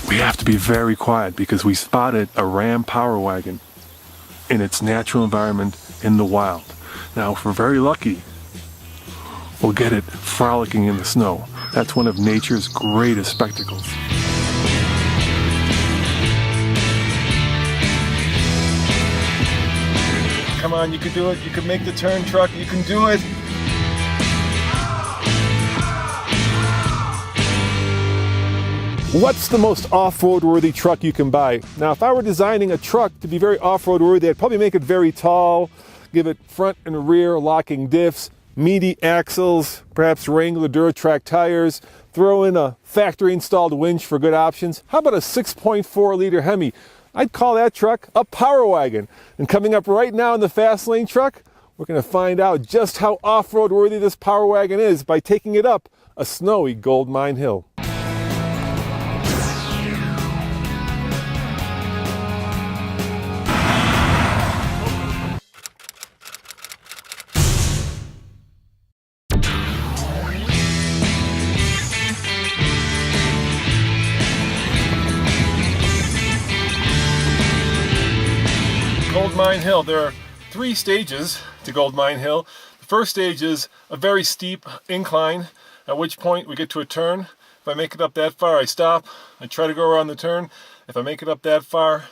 We have to be very quiet because we spotted a Ram Power Wagon in its natural environment in the wild. Now, if we're very lucky, we'll get it frolicking in the snow. That's one of nature's greatest spectacles. Come on, you can do it. You can make the turn, truck. You can do it. What's the most off-road worthy truck you can buy? Now, if I were designing a truck to be very off-road worthy, I'd probably make it very tall, give it front and rear locking diffs, meaty axles, perhaps Wrangler Duratrack tires, throw in a factory installed winch for good options. How about a 6.4 liter Hemi? I'd call that truck a Power Wagon. And coming up right now in the Fast Lane truck, we're going to find out just how off-road worthy this Power Wagon is by taking it up a snowy gold mine hill. Gold Mine Hill. There are 3 stages to Gold Mine Hill. The first stage is a very steep incline, at which point we get to a turn. If I make it up that far, I stop. I try to go around the turn. If I make it up that far,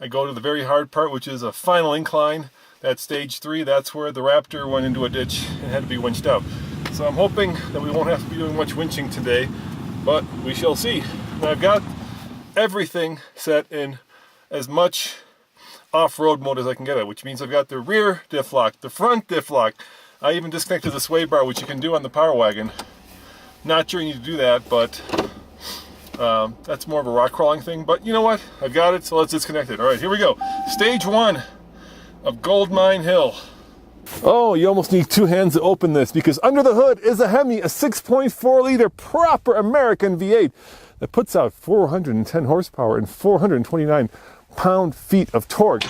I go to the very hard part, which is a final incline. That's stage 3. That's where the Raptor went into a ditch and had to be winched out. So I'm hoping that we won't have to be doing much winching today, but we shall see. Now, I've got everything set in as much off-road mode as I can get it, which means I've got the rear diff lock, the front diff lock. I even disconnected the sway bar, which you can do on the Power Wagon. Not sure you need to do that, but that's more of a rock crawling thing. But you know what? I've got it, so let's disconnect it. All right, here we go. Stage 1 of Gold Mine Hill. Oh, you almost need 2 hands to open this because under the hood is a Hemi, a 6.4 liter proper American V8 that puts out 410 horsepower and 429 pound-feet of torque.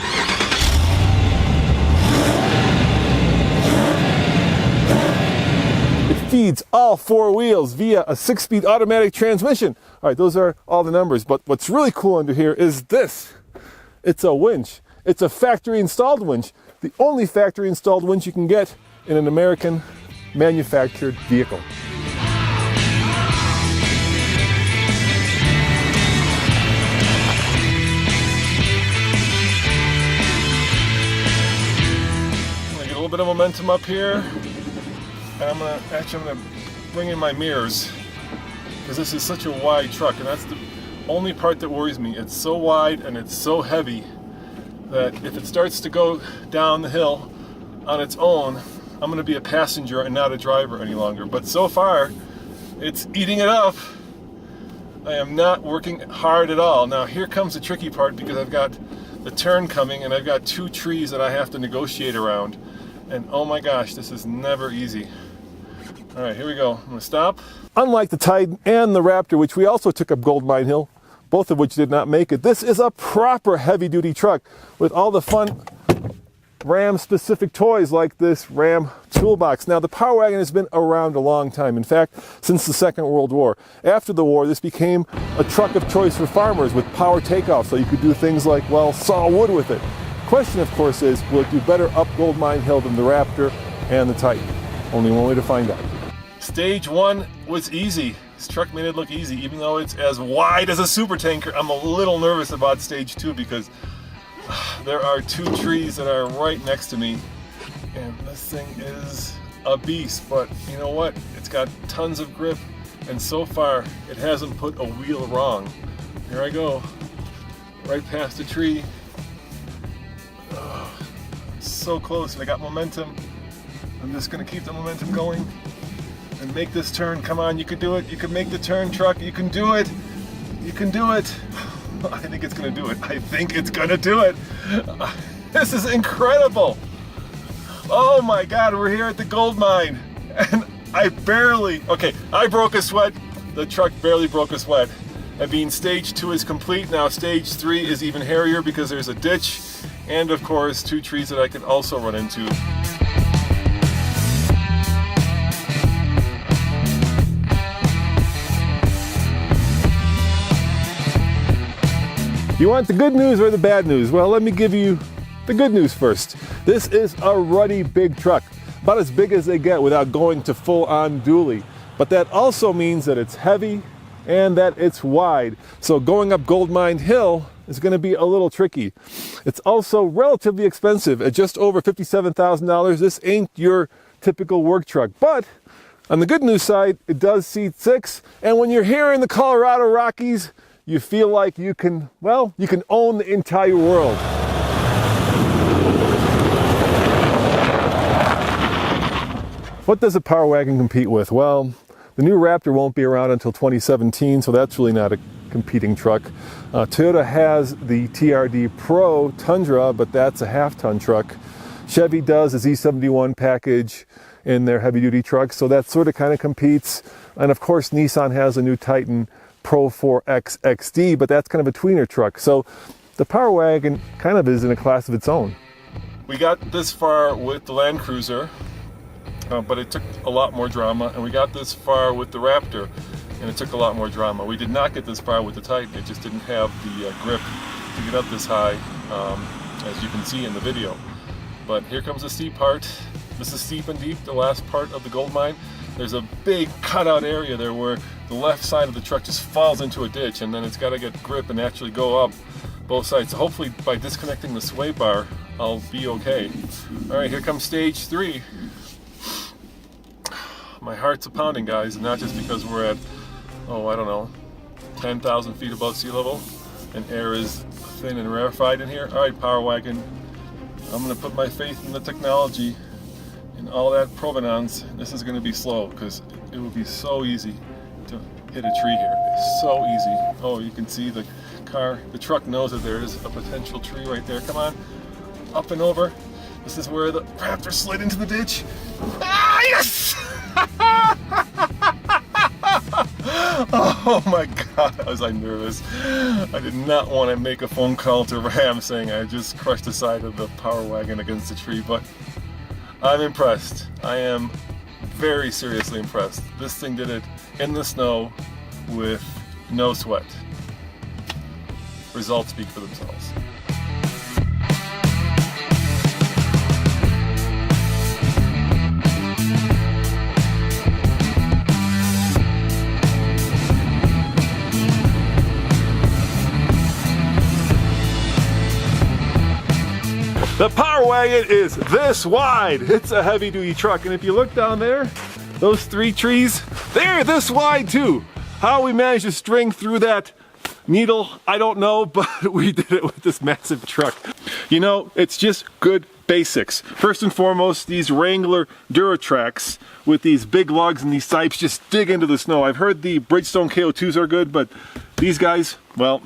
It feeds all 4 wheels via a 6-speed automatic transmission. All right, those are all the numbers, but what's really cool under here is this. It's a winch. It's a factory-installed winch. The only factory-installed winch you can get in an American manufactured vehicle. Bit of momentum up here, and I'm gonna bring in my mirrors because this is such a wide truck, and that's the only part that worries me. It's so wide and it's so heavy that if it starts to go down the hill on its own, I'm gonna be a passenger and not a driver any longer. But so far, it's eating it up. I am not working hard at all. Now here comes the tricky part because I've got the turn coming and I've got 2 trees that I have to negotiate around. And oh my gosh, this is never easy. All right, here we go. I'm gonna stop. Unlike the Titan and the Raptor, which we also took up Gold Mine Hill, both of which did not make it, this is a proper heavy-duty truck with all the fun Ram-specific toys like this Ram toolbox. Now, the Power Wagon has been around a long time. In fact, since the Second World War. After the war, this became a truck of choice for farmers with power takeoff, so you could do things like, well, saw wood with it. Question, of course, is will it do better up Gold Mine Hill than the Raptor and the Titan? Only one way to find out. Stage 1 was easy. This truck made it look easy, even though it's as wide as a super tanker. I'm a little nervous about stage 2 because there are 2 trees that are right next to me, and this thing is a beast. But you know what? It's got tons of grip, and so far it hasn't put a wheel wrong. Here I go, right past the tree. So close, and I got momentum. I'm just gonna keep the momentum going and make this turn. Come on, you can do it. You can make the turn, truck. You can do it. You can do it. I think it's gonna do it. I think it's gonna do it. This is incredible. Oh my God, we're here at the gold mine, and I broke a sweat. The truck barely broke a sweat. That means stage 2 is complete. Now stage 3 is even hairier because there's a ditch and of course 2 trees that I could also run into. You want the good news or the bad news? Well, let me give you the good news first. This is a ruddy big truck, about as big as they get without going to full-on dually. But that also means that it's heavy and that it's wide. So going up Goldmine Hill is going to be a little tricky. It's also relatively expensive at just over $57,000. This ain't your typical work truck. But on the good news side, it does seat 6. And when you're here in the Colorado Rockies, you feel like you can, well, you can own the entire world. What does a Power Wagon compete with? Well, the new Raptor won't be around until 2017, so that's really not a competing truck. Toyota has the TRD Pro Tundra, but that's a half-ton truck. Chevy does a Z71 package in their heavy-duty trucks, so that sort of kind of competes. And of course, Nissan has a new Titan Pro 4X XD, but that's kind of a tweener truck. So the Power Wagon kind of is in a class of its own. We got this far with the Land Cruiser, but it took a lot more drama, and we got this far with the Raptor, and it took a lot more drama. We did not get this far with the Titan. It just didn't have the grip to get up this high, as you can see in the video. But here comes the steep part. This is steep and deep, the last part of the gold mine. There's a big cutout area there where the left side of the truck just falls into a ditch, and then it's got to get grip and actually go up both sides. So hopefully by disconnecting the sway bar, I'll be okay. All right, here comes stage 3. My heart's a pounding, guys, and not just because we're at, oh, I don't know, 10,000 feet above sea level, and air is thin and rarefied in here. All right, Power Wagon, I'm gonna put my faith in the technology and all that provenance. This is gonna be slow because it would be so easy to hit a tree here. It's so easy. Oh, you can see the car, the truck knows that there is a potential tree right there. Come on, up and over. This is where the Raptor slid into the ditch. Ah, yes! Oh my God, was I nervous. I did not want to make a phone call to Ram saying I just crushed the side of the Power Wagon against the tree, but I'm impressed. I am very seriously impressed. This thing did it in the snow with no sweat. Results speak for themselves. The Power Wagon is this wide. It's a heavy duty truck. And if you look down there, those 3 trees, they're this wide too. How we managed to string through that needle, I don't know, but we did it with this massive truck. You know, it's just good basics. First and foremost, these Wrangler Duratracs with these big lugs and these sipes just dig into the snow. I've heard the Bridgestone KO2s are good, but these guys, well,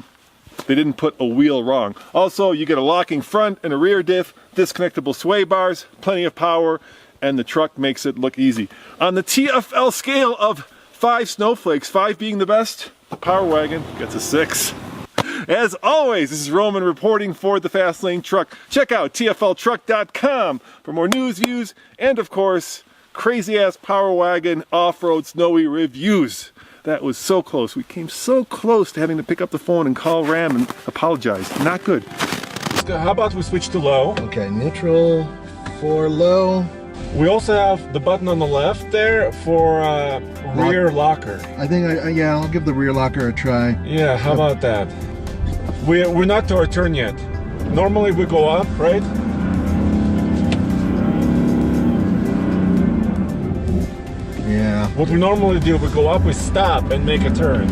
they didn't put a wheel wrong. Also, you get a locking front and a rear diff, disconnectable sway bars, plenty of power, and the truck makes it look easy. On the TFL scale of 5 snowflakes, 5 being the best, the Power Wagon gets a 6. As always, this is Roman reporting for the Fast Lane Truck. Check out tfltruck.com for more news, views, and of course, crazy-ass Power Wagon off-road snowy reviews. That was so close. We came so close to having to pick up the phone and call Ram and apologize. Not good. How about we switch to low? Okay, neutral for low. We also have the button on the left there for rear locker. I think, yeah, I'll give the rear locker a try. Yeah, how about that? We're not to our turn yet. Normally we go up, right? Yeah. What we normally do, we go up, we stop and make a turn.